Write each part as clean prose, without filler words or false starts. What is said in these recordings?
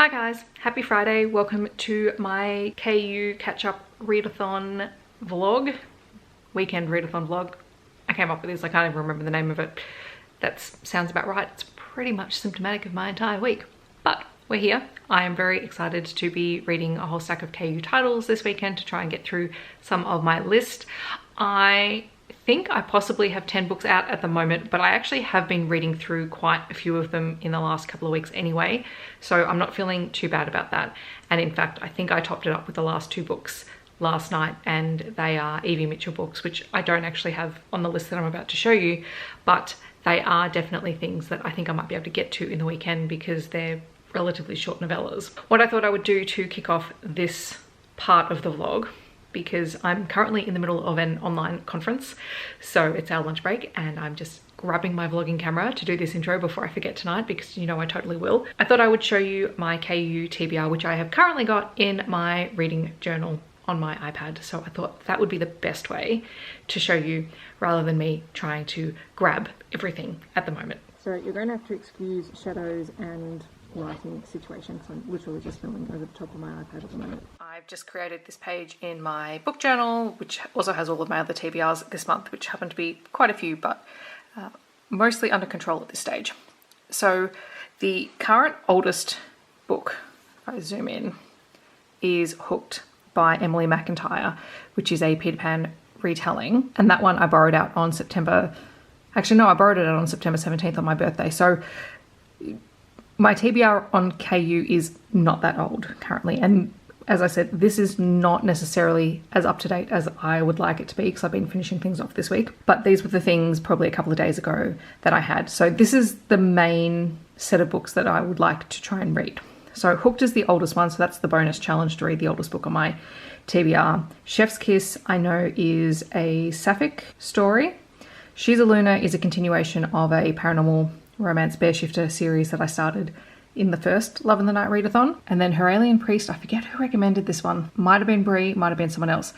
Hi guys, happy Friday. Welcome to my KU catch-up readathon vlog, weekend readathon vlog. I came up with this, I can't even remember the name of it. That sounds about right. It's pretty much symptomatic of my entire week, but we're here. I am very excited to be reading a whole stack of KU titles this weekend to try and get through some of my list. I think I possibly have 10 books out at the moment, but I actually have been reading through quite a few of them in the last couple of weeks anyway, so I'm not feeling too bad about that. And in fact, I think I topped it up with the last two books last night, and they are Evie Mitchell books, which I don't actually have on the list that I'm about to show you, but they are definitely things that I think I might be able to get to in the weekend because they're relatively short novellas. What I thought I would do to kick off this part of the vlog, because I'm currently in the middle of an online conference, so it's our lunch break and I'm just grabbing my vlogging camera to do this intro before I forget tonight, because you know I totally will. I thought I would show you my KU TBR, which I have currently got in my reading journal on my iPad, so I thought that would be the best way to show you rather than me trying to grab everything at the moment. So you're going to have to excuse shadows and writing situations. I'm literally just filming over the top of my iPad at the moment. I've just created this page in my book journal, which also has all of my other TBRs this month, which happen to be quite a few, but mostly under control at this stage. So the current oldest book, if I zoom in, is Hooked by Emily McIntyre, which is a Peter Pan retelling. And that one I borrowed out on September, actually no, I borrowed it out on September 17th on my birthday. So my TBR on KU is not that old currently, and as I said, this is not necessarily as up to date as I would like it to be because I've been finishing things off this week, but these were the things probably a couple of days ago that I had. So this is the main set of books that I would like to try and read. So Hooked is the oldest one, so that's the bonus challenge to read the oldest book on my TBR. Chef's Kiss, I know, is a sapphic story. She's a Luna is a continuation of a paranormal romance bear shifter series that I started in the first Love in the Night readathon. And then Her Alien Priest, I forget who recommended this one. Might have been Brie, might have been someone else.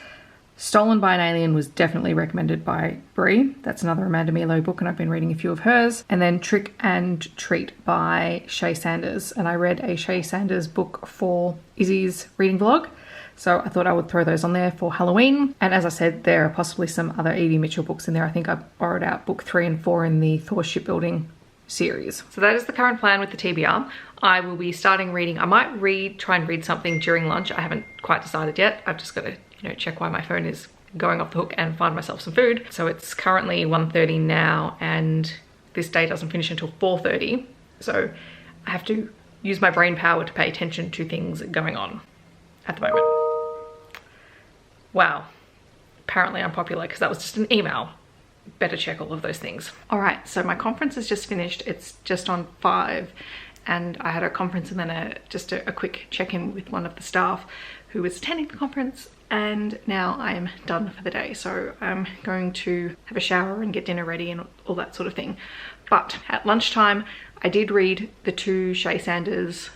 Stolen by an Alien was definitely recommended by Brie. That's another Amanda Milo book, and I've been reading a few of hers. And then Trick and Treat by Shay Sanders. And I read a Shay Sanders book for Izzy's reading vlog, so I thought I would throw those on there for Halloween. And as I said, there are possibly some other Evie Mitchell books in there. I think I borrowed out book 3 and 4 in the Thor shipbuilding series. So that is the current plan with the TBR. I will be starting reading. I might try and read something during lunch. I haven't quite decided yet. I've just got to, check why my phone is going off the hook and find myself some food. So it's currently 1:30 now, and this day doesn't finish until 4:30. So I have to use my brain power to pay attention to things going on at the moment. Wow. Apparently I'm popular because that was just an email. Better check all of those things. All right, so my conference is just finished. It's just on 5, and I had a conference and then just a quick check-in with one of the staff who was attending the conference, and now I'm done for the day. So I'm going to have a shower and get dinner ready and all that sort of thing. But at lunchtime, I did read the 2 Shay Sanders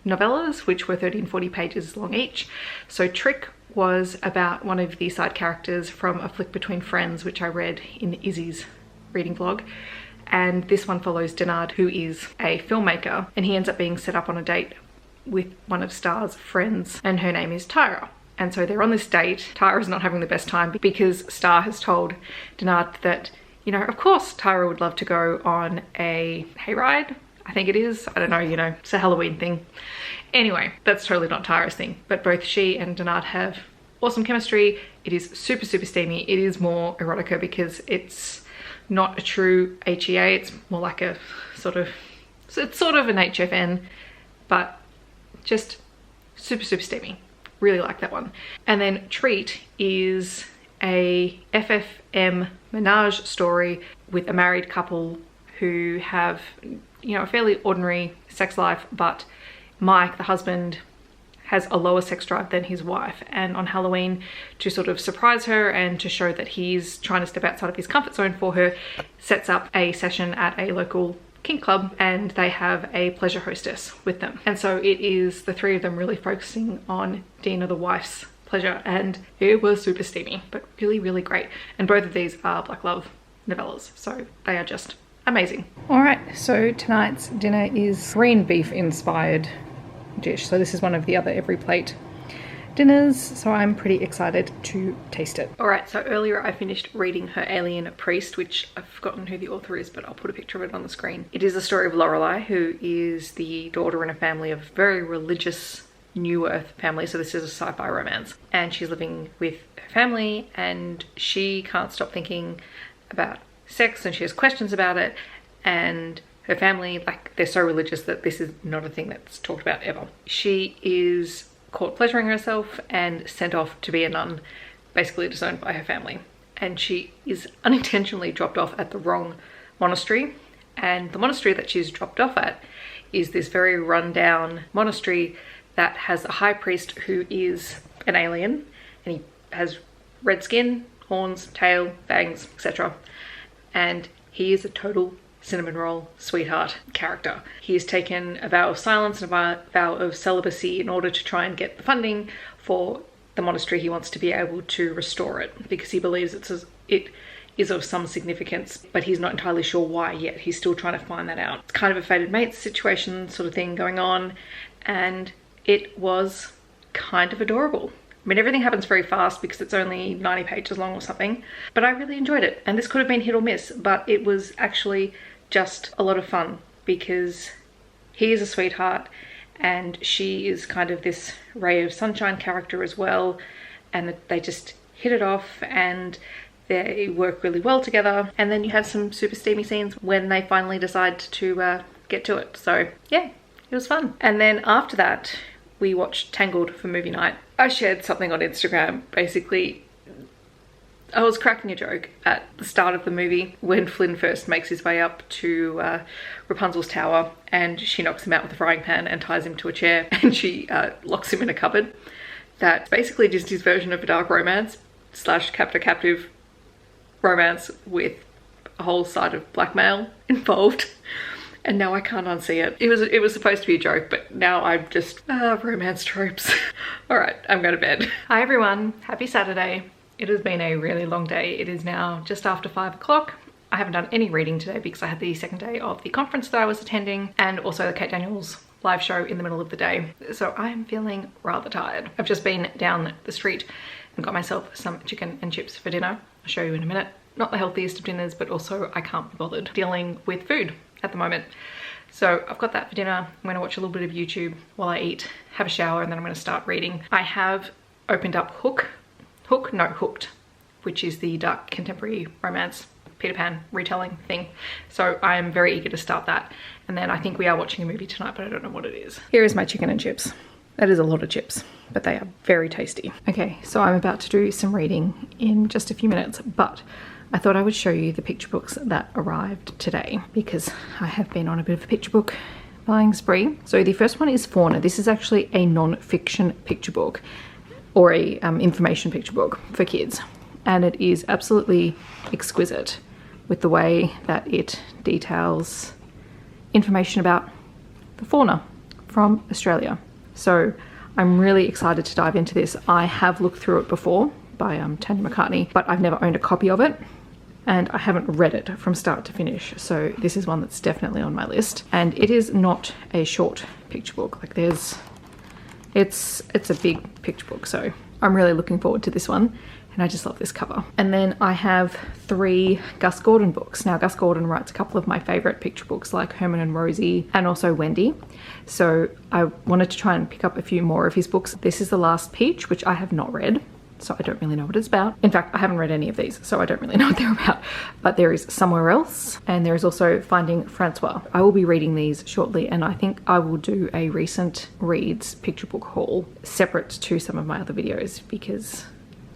novellas, which were 30 and 40 pages long each. So Trick was about one of the side characters from A Flick Between Friends, which I read in Izzy's reading vlog. And this one follows Denard, who is a filmmaker, and he ends up being set up on a date with one of Star's friends, and her name is Tyra. And so they're on this date. Tyra's not having the best time because Star has told Denard that, of course Tyra would love to go on a hayride. I think it is. I don't know, it's a Halloween thing. Anyway, that's totally not Tyra's thing, but both she and Denard have awesome chemistry. It is super, super steamy. It is more erotica because it's not a true HEA. It's more like a it's sort of an HFN, but just super, super steamy. Really like that one. And then Treat is a FFM menage story with a married couple who have, a fairly ordinary sex life, but Mike, the husband, has a lower sex drive than his wife, and on Halloween, to sort of surprise her and to show that he's trying to step outside of his comfort zone for her, sets up a session at a local kink club, and they have a pleasure hostess with them. And so it is the 3 of them really focusing on Dina, the wife's pleasure, and it was super steamy, but really, really great. And both of these are Black Love novellas, so they are just amazing. All right, so tonight's dinner is green beef inspired dish. So this is one of the other every plate dinners, so I'm pretty excited to taste it. All right, so earlier I finished reading Her Alien Priest, which I've forgotten who the author is, but I'll put a picture of it on the screen. It is the story of Lorelei, who is the daughter in a family of very religious New Earth family. So this is a sci-fi romance, and she's living with her family, and she can't stop thinking about sex, and she has questions about it, and her family, like, they're so religious that this is not a thing that's talked about ever. She is caught pleasuring herself and sent off to be a nun, basically disowned by her family. And she is unintentionally dropped off at the wrong monastery. And the monastery that she's dropped off at is this very rundown monastery that has a high priest who is an alien, and he has red skin, horns, tail, fangs, etc. And he is a total cinnamon roll sweetheart character. He has taken a vow of silence and a vow of celibacy in order to try and get the funding for the monastery. He wants to be able to restore it because he believes it is of some significance, but he's not entirely sure why yet. He's still trying to find that out. It's kind of a fated mates situation sort of thing going on, and it was kind of adorable. I mean, everything happens very fast because it's only 90 pages long or something, but I really enjoyed it. And this could have been hit or miss, but it was actually just a lot of fun because he is a sweetheart and she is kind of this ray of sunshine character as well. And they just hit it off and they work really well together. And then you have some super steamy scenes when they finally decide to get to it. So yeah, it was fun. And then after that, we watched Tangled for movie night. I shared something on Instagram. Basically, I was cracking a joke at the start of the movie when Flynn first makes his way up to Rapunzel's tower and she knocks him out with a frying pan and ties him to a chair and she locks him in a cupboard. That's basically Disney's version of a dark romance / captor-captive romance with a whole side of blackmail involved. And now I can't unsee it. It was supposed to be a joke, but now I'm just, romance tropes. All right, I'm going to bed. Hi everyone, happy Saturday. It has been a really long day. It is now just after 5 o'clock. I haven't done any reading today because I had the second day of the conference that I was attending and also the Kate Daniels live show in the middle of the day. So I am feeling rather tired. I've just been down the street and got myself some chicken and chips for dinner. I'll show you in a minute. Not the healthiest of dinners, but also I can't be bothered dealing with food at the moment. So I've got that for dinner. I'm going to watch a little bit of YouTube while I eat, have a shower, and then I'm going to start reading. I have opened up Hooked, which is the dark contemporary romance Peter Pan retelling thing. So I am very eager to start that. And then I think we are watching a movie tonight, but I don't know what it is. Here is my chicken and chips. That is a lot of chips, but they are very tasty. Okay, so I'm about to do some reading in just a few minutes, but I thought I would show you the picture books that arrived today because I have been on a bit of a picture book buying spree. So the first one is Fauna. This is actually a non-fiction picture book or a information picture book for kids. And it is absolutely exquisite with the way that it details information about the fauna from Australia. So I'm really excited to dive into this. I have looked through it before by Tanya McCartney, but I've never owned a copy of it. And I haven't read it from start to finish. So this is one that's definitely on my list. And it is not a short picture book. Like it's a big picture book. So I'm really looking forward to this one. And I just love this cover. And then I have 3 Gus Gordon books. Now Gus Gordon writes a couple of my favorite picture books like Herman and Rosie and also Wendy. So I wanted to try and pick up a few more of his books. This is The Last Peach, which I have not read. So I don't really know what it's about. In fact, I haven't read any of these, so I don't really know what they're about. But there is Somewhere Else, and there is also Finding Francois. I will be reading these shortly, and I think I will do a recent reads picture book haul separate to some of my other videos because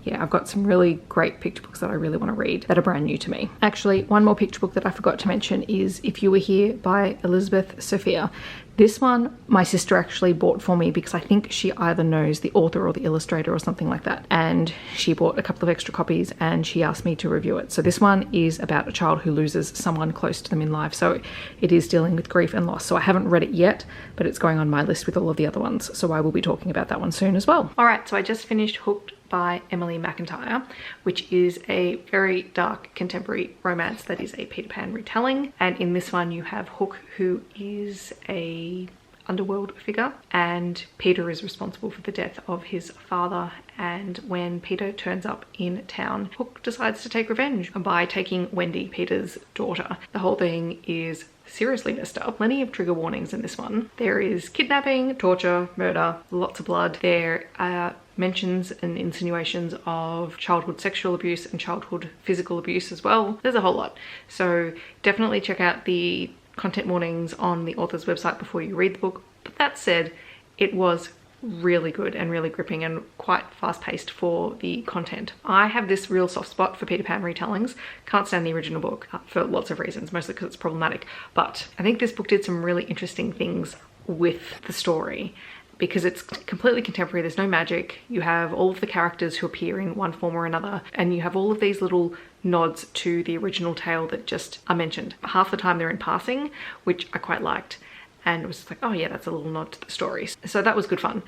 yeah, I've got some really great picture books that I really want to read that are brand new to me. Actually, one more picture book that I forgot to mention is If You Were Here by Elizabeth Sophia. This one my sister actually bought for me because I think she either knows the author or the illustrator or something like that. And she bought a couple of extra copies and she asked me to review it. So this one is about a child who loses someone close to them in life. So it is dealing with grief and loss. So I haven't read it yet, but it's going on my list with all of the other ones. So I will be talking about that one soon as well. All right, so I just finished Hooked by Emily McIntyre, which is a very dark contemporary romance that is a Peter Pan retelling. And in this one you have Hook, who is a underworld figure, and Peter is responsible for the death of his father. And when Peter turns up in town, Hook decides to take revenge by taking Wendy, Peter's daughter. The whole thing is seriously messed up. Plenty of trigger warnings in this one. There is kidnapping, torture, murder, lots of blood. There are mentions and insinuations of childhood sexual abuse and childhood physical abuse as well. There's a whole lot. So definitely check out the content warnings on the author's website before you read the book. But that said, it was really good and really gripping and quite fast-paced for the content. I have this real soft spot for Peter Pan retellings. Can't stand the original book for lots of reasons, mostly because it's problematic. But I think this book did some really interesting things with the story because it's completely contemporary. There's no magic. You have all of the characters who appear in one form or another, and you have all of these little nods to the original tale that just are mentioned. Half the time they're in passing, which I quite liked. And it was just like, oh yeah, that's a little nod to the stories. So that was good fun.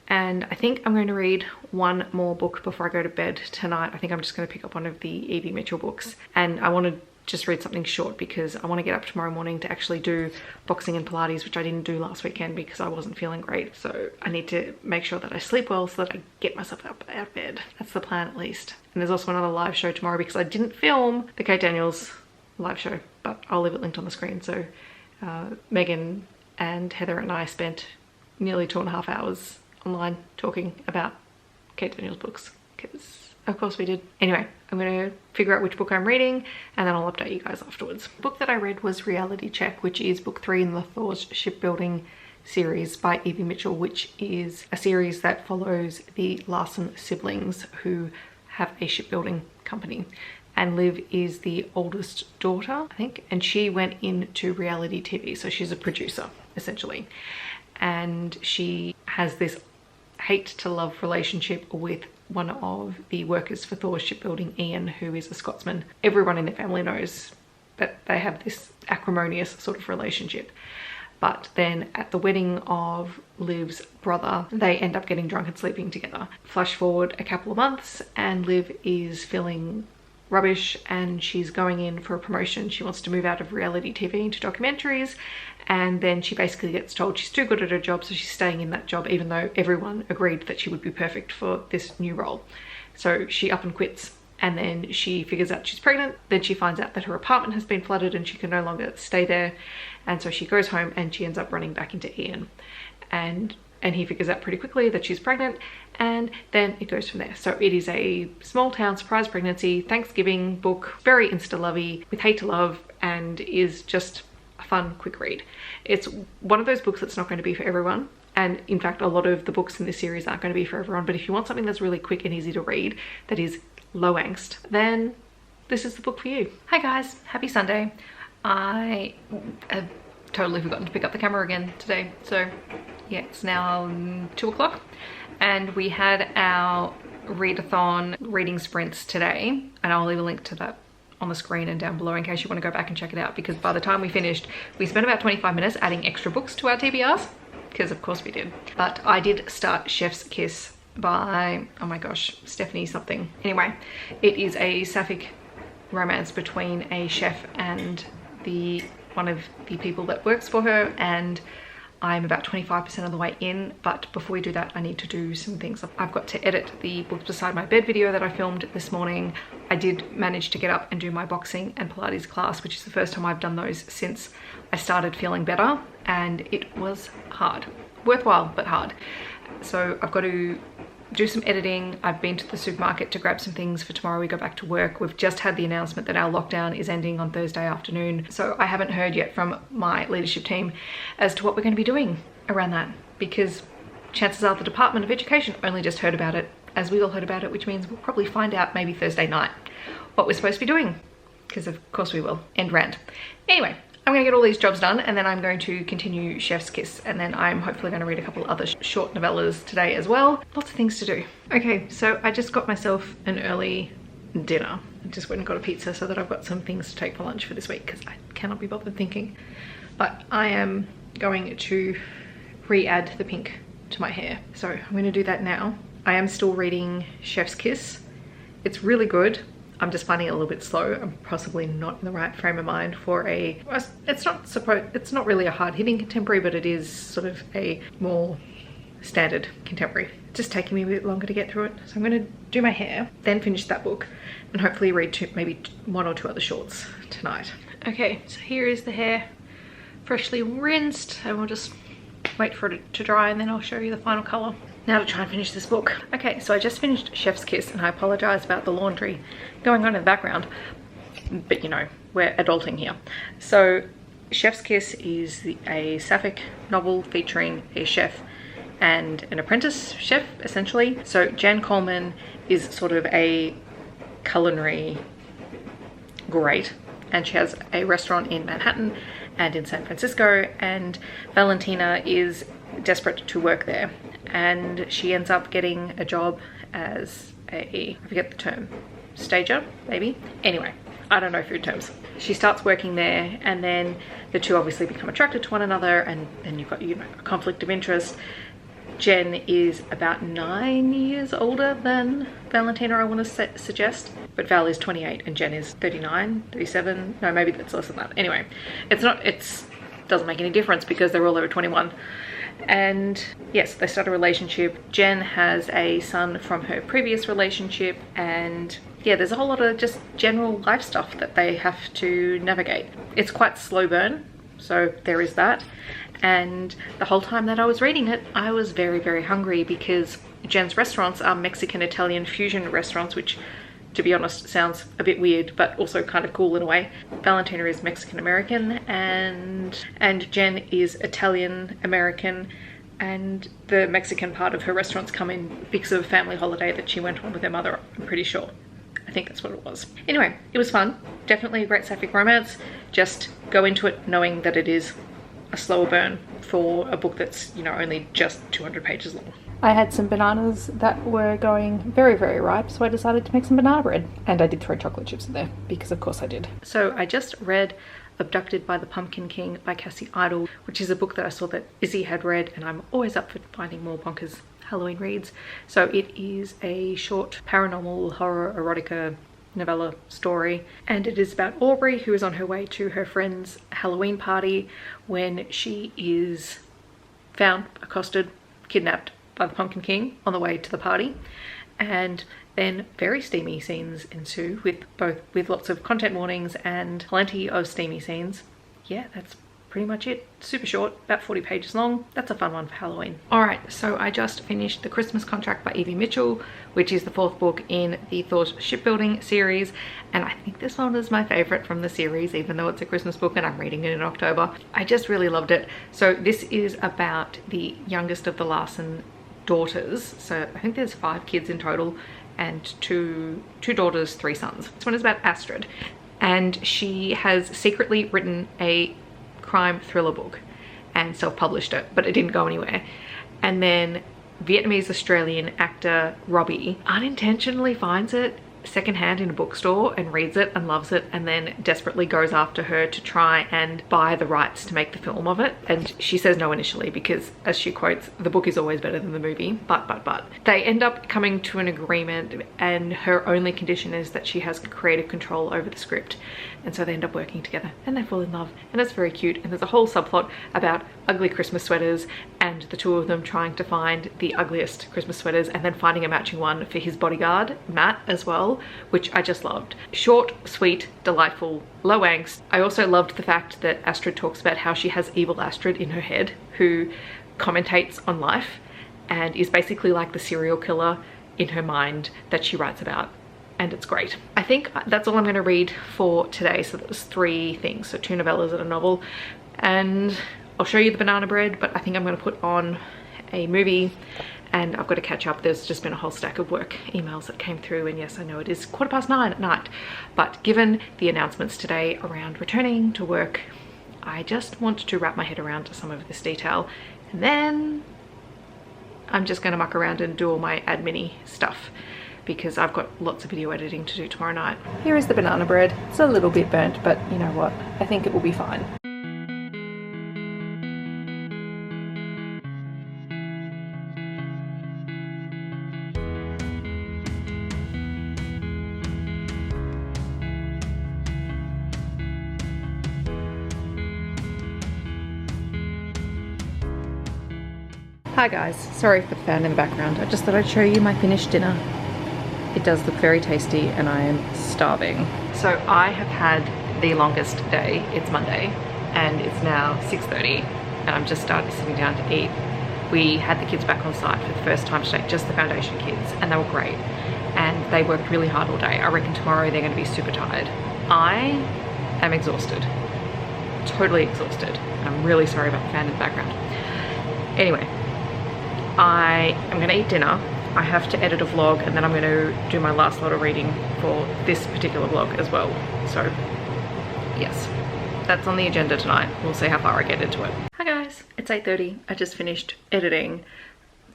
And I think I'm going to read one more book before I go to bed tonight. I think I'm just going to pick up one of the Evie Mitchell books. And I want to just read something short because I want to get up tomorrow morning to actually do boxing and Pilates, which I didn't do last weekend because I wasn't feeling great. So I need to make sure that I sleep well so that I get myself up out of bed. That's the plan at least. And there's also another live show tomorrow because I didn't film the Kate Daniels live show, but I'll leave it linked on the screen. So Megan and Heather and I spent nearly 2.5 hours online talking about Kate Daniels books because of course we did. Anyway, I'm going to figure out which book I'm reading and then I'll update you guys afterwards. The book that I read was Reality Check, which is book 3 in the Thor's Shipbuilding series by Evie Mitchell, which is a series that follows the Larson siblings who have a shipbuilding company. And Liv is the oldest daughter, I think, and she went into reality TV, so she's a producer essentially, and she has this hate to love relationship with one of the workers for Thor's shipbuilding, Ian, who is a Scotsman. Everyone in their family knows that they have this acrimonious sort of relationship. But then at the wedding of Liv's brother, they end up getting drunk and sleeping together. Flash forward a couple of months and Liv is feeling rubbish and she's going in for a promotion. She wants to move out of reality TV into documentaries, and then she basically gets told she's too good at her job, so she's staying in that job even though everyone agreed that she would be perfect for this new role. So she up and quits, and then she figures out she's pregnant. Then she finds out that her apartment has been flooded and she can no longer stay there, and so she goes home and she ends up running back into Ian, and he figures out pretty quickly that she's pregnant, and then it goes from there. So it is a small town surprise pregnancy Thanksgiving book, very insta-lovey with hate to love, and is just a fun quick read. It's one of those books that's not going to be for everyone, and in fact a lot of the books in this series aren't going to be for everyone, but if you want something that's really quick and easy to read that is low angst, then this is the book for you. Hi guys, happy Sunday. I have totally forgotten to pick up the camera again today, so yeah, it's now 2 o'clock and we had our readathon reading sprints today, and I'll leave a link to that on the screen and down below in case you want to go back and check it out, because by the time we finished we spent about 25 minutes adding extra books to our TBRs, because of course we did. But I did start Chef's Kiss by, oh my gosh, Stephanie something. Anyway, it is a sapphic romance between a chef and one of the people that works for her, and I'm about 25% of the way in, but before we do that I need to do some things. I've got to edit the Books Beside My Bed video that I filmed this morning. I did manage to get up and do my boxing and Pilates class, which is the first time I've done those since I started feeling better, and it was hard. Worthwhile, but hard. So I've got to do some editing. I've been to the supermarket to grab some things for tomorrow we go back to work. We've just had the announcement that our lockdown is ending on Thursday afternoon, so I haven't heard yet from my leadership team as to what we're going to be doing around that, because chances are the Department of Education only just heard about it as we all heard about it, which means we'll probably find out maybe Thursday night what we're supposed to be doing, because of course we will. End rant. Anyway, I'm going to get all these jobs done and then I'm going to continue Chef's Kiss, and then I'm hopefully going to read a couple other short novellas today as well. Lots of things to do. Okay, so I just got myself an early dinner. I just went and got a pizza so that I've got some things to take for lunch for this week because I cannot be bothered thinking. But I am going to re-add the pink to my hair. So I'm going to do that now. I am still reading Chef's Kiss. It's really good. I'm just finding it a little bit slow. I'm possibly not in the right frame of mind for it's not really a hard-hitting contemporary, but it is sort of a more standard contemporary. It's just taking me a bit longer to get through it. So I'm going to do my hair, then finish that book, and hopefully read maybe 1 or 2 other shorts tonight. Okay, so here is the hair, freshly rinsed, and we'll just wait for it to dry and then I'll show you the final colour. Now to try and finish this book. Okay, so I just finished Chef's Kiss, and I apologise about the laundry going on in the background, but you know, we're adulting here. So Chef's Kiss is a sapphic novel featuring a chef and an apprentice chef, essentially. So Jen Coleman is sort of a culinary great, and she has a restaurant in Manhattan and in San Francisco, and Valentina is desperate to work there, and she ends up getting a job as I forget the term, stager, maybe? Anyway, I don't know food terms. She starts working there, and then the two obviously become attracted to one another, and then you've got, you know, a conflict of interest. Jen is about 9 years older than Valentina, I want to suggest, but Val is 28 and Jen is 39, 37, no, maybe that's less than that. Anyway, it doesn't make any difference because they're all over 21. And yes, they start a relationship. Jen has a son from her previous relationship, and yeah, there's a whole lot of just general life stuff that they have to navigate. It's quite slow burn, so there is that. And the whole time that I was reading it, I was very, very hungry because Jen's restaurants are Mexican-Italian fusion restaurants, which, to be honest, sounds a bit weird, but also kind of cool in a way. Valentina is Mexican-American, and Jen is Italian-American, and the Mexican part of her restaurants come in because of a family holiday that she went on with her mother, I'm pretty sure. I think that's what it was. Anyway, it was fun. Definitely a great sapphic romance. Just go into it knowing that it is a slower burn for a book that's, you know, only just 200 pages long. I had some bananas that were going very, very ripe, so I decided to make some banana bread. And I did throw chocolate chips in there, because of course I did. So I just read Abducted by the Pumpkin King by Cassie Idle, which is a book that I saw that Izzy had read, and I'm always up for finding more bonkers Halloween reads. So it is a short paranormal horror erotica novella story, and it is about Aubrey, who is on her way to her friend's Halloween party when she is found, accosted, kidnapped by the Pumpkin King on the way to the party. And then very steamy scenes ensue with lots of content warnings and plenty of steamy scenes. Yeah, that's pretty much it. Super short, about 40 pages long. That's a fun one for Halloween. Alright, so I just finished The Christmas Contract by Evie Mitchell, which is the 4th book in the Thought Shipbuilding series, and I think this one is my favourite from the series, even though it's a Christmas book and I'm reading it in October. I just really loved it. So this is about the youngest of the Larson daughters. So I think there's 5 kids in total, and two daughters, 3 sons. This one is about Astrid, and she has secretly written a crime thriller book and self-published it, but it didn't go anywhere. And then Vietnamese Australian actor Robbie unintentionally finds it secondhand in a bookstore and reads it and loves it, and then desperately goes after her to try and buy the rights to make the film of it. And she says no initially because, as she quotes, the book is always better than the movie, but they end up coming to an agreement, and her only condition is that she has creative control over the script. And so they end up working together and they fall in love, and it's very cute. And there's a whole subplot about ugly Christmas sweaters and the two of them trying to find the ugliest Christmas sweaters and then finding a matching one for his bodyguard, Matt, as well, which I just loved. Short, sweet, delightful, low angst. I also loved the fact that Astrid talks about how she has evil Astrid in her head who commentates on life and is basically like the serial killer in her mind that she writes about. And it's great. I think that's all I'm going to read for today. So that was 3 things. So 2 novellas and a novel. And I'll show you the banana bread, but I think I'm going to put on a movie, and I've got to catch up. There's just been a whole stack of work emails that came through, and yes, I know it is 9:15 at night, but given the announcements today around returning to work, I just want to wrap my head around some of this detail, and then I'm just going to muck around and do all my admin-y stuff, because I've got lots of video editing to do tomorrow night. Here is the banana bread. It's a little bit burnt, but you know what? I think it will be fine. Hi guys, sorry for the fan in the background. I just thought I'd show you my finished dinner. It does look very tasty and I am starving. So I have had the longest day. It's Monday and it's now 6:30 and I'm just sitting down to eat. We had the kids back on site for the first time today, just the foundation kids, and they were great. And they worked really hard all day. I reckon tomorrow they're going to be super tired. I am exhausted, totally exhausted. I'm really sorry about the fan in the background. Anyway, I am going to eat dinner. I have to edit a vlog and then I'm going to do my last lot of reading for this particular vlog as well. So yes, that's on the agenda tonight. We'll see how far I get into it. Hi guys, it's 8:30. I just finished editing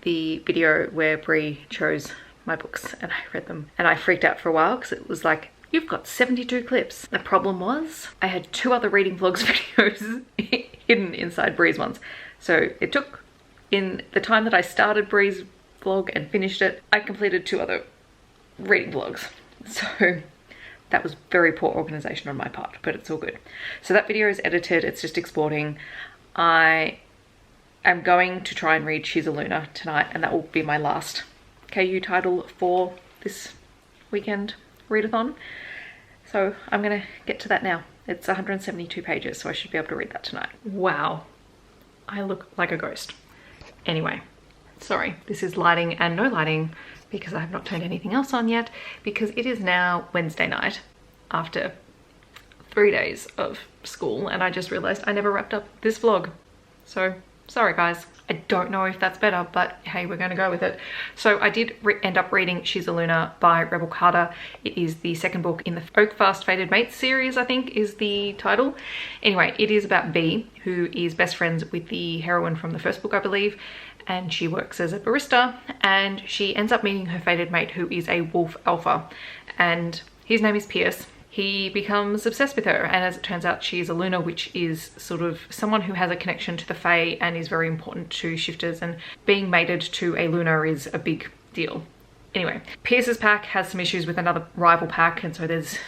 the video where Brie chose my books and I read them. And I freaked out for a while because it was like, you've got 72 clips. The problem was I had 2 other reading vlogs videos hidden inside Brie's ones. So it took, in the time that I started Brie's vlog and finished it, I completed 2 other reading vlogs. So that was very poor organization on my part, but it's all good. So that video is edited, it's just exporting. I am going to try and read She's a Luna tonight, and that will be my last KU title for this weekend readathon. So I'm gonna get to that now. It's 172 pages, so I should be able to read that tonight. Wow, I look like a ghost. Anyway, sorry, this is lighting and no lighting because I have not turned anything else on yet, because it is now Wednesday night after 3 days of school and I just realized I never wrapped up this vlog. So sorry guys, I don't know if that's better, but hey, we're gonna go with it. So I did end up reading She's a Luna by Rebel Carter. It is the second book in the Oak Fast Fated Mates series, I think is the title. Anyway, it is about Bee, who is best friends with the heroine from the first book, I believe, and she works as a barista and she ends up meeting her fated mate, who is a wolf alpha, and his name is Pierce. He becomes obsessed with her, and as it turns out, she is a Luna, which is sort of someone who has a connection to the Fae and is very important to shifters, and being mated to a Luna is a big deal. Anyway, Pierce's pack has some issues with another rival pack, and so there's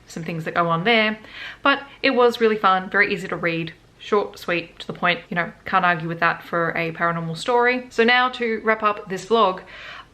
some things that go on there, but it was really fun, very easy to read, short, sweet, to the point. You know, can't argue with that for a paranormal story. So now to wrap up this vlog,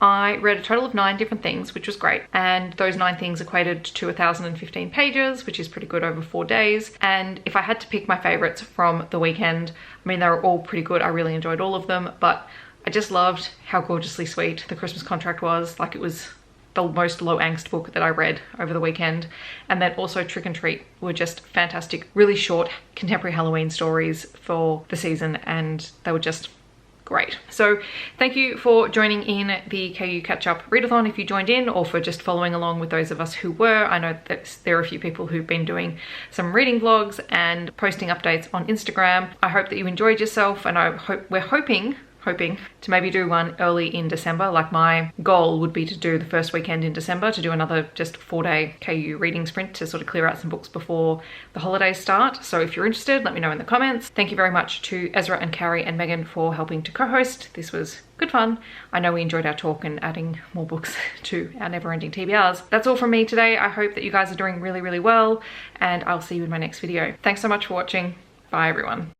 I read a total of 9 different things, which was great. And those 9 things equated to 1,015 pages, which is pretty good over 4 days. And if I had to pick my favorites from the weekend, I mean, they were all pretty good. I really enjoyed all of them, but I just loved how gorgeously sweet The Christmas Contract was. Like, it was the most low angst book that I read over the weekend. And then also Trick and Treat were just fantastic, really short contemporary Halloween stories for the season, and they were just great. So thank you for joining in the KU Catch Up Readathon if you joined in, or for just following along with those of us who were. I know that there are a few people who've been doing some reading vlogs and posting updates on Instagram. I hope that you enjoyed yourself, and I hope we're hoping to maybe do one early in December. Like, my goal would be to do the first weekend in December, to do another just 4-day KU reading sprint to sort of clear out some books before the holidays start. So if you're interested, let me know in the comments. Thank you very much to Ezra and Carrie and Megan for helping to co-host. This was good fun. I know we enjoyed our talk and adding more books to our never-ending TBRs. That's all from me today. I hope that you guys are doing really, really well, and I'll see you in my next video. Thanks so much for watching. Bye everyone.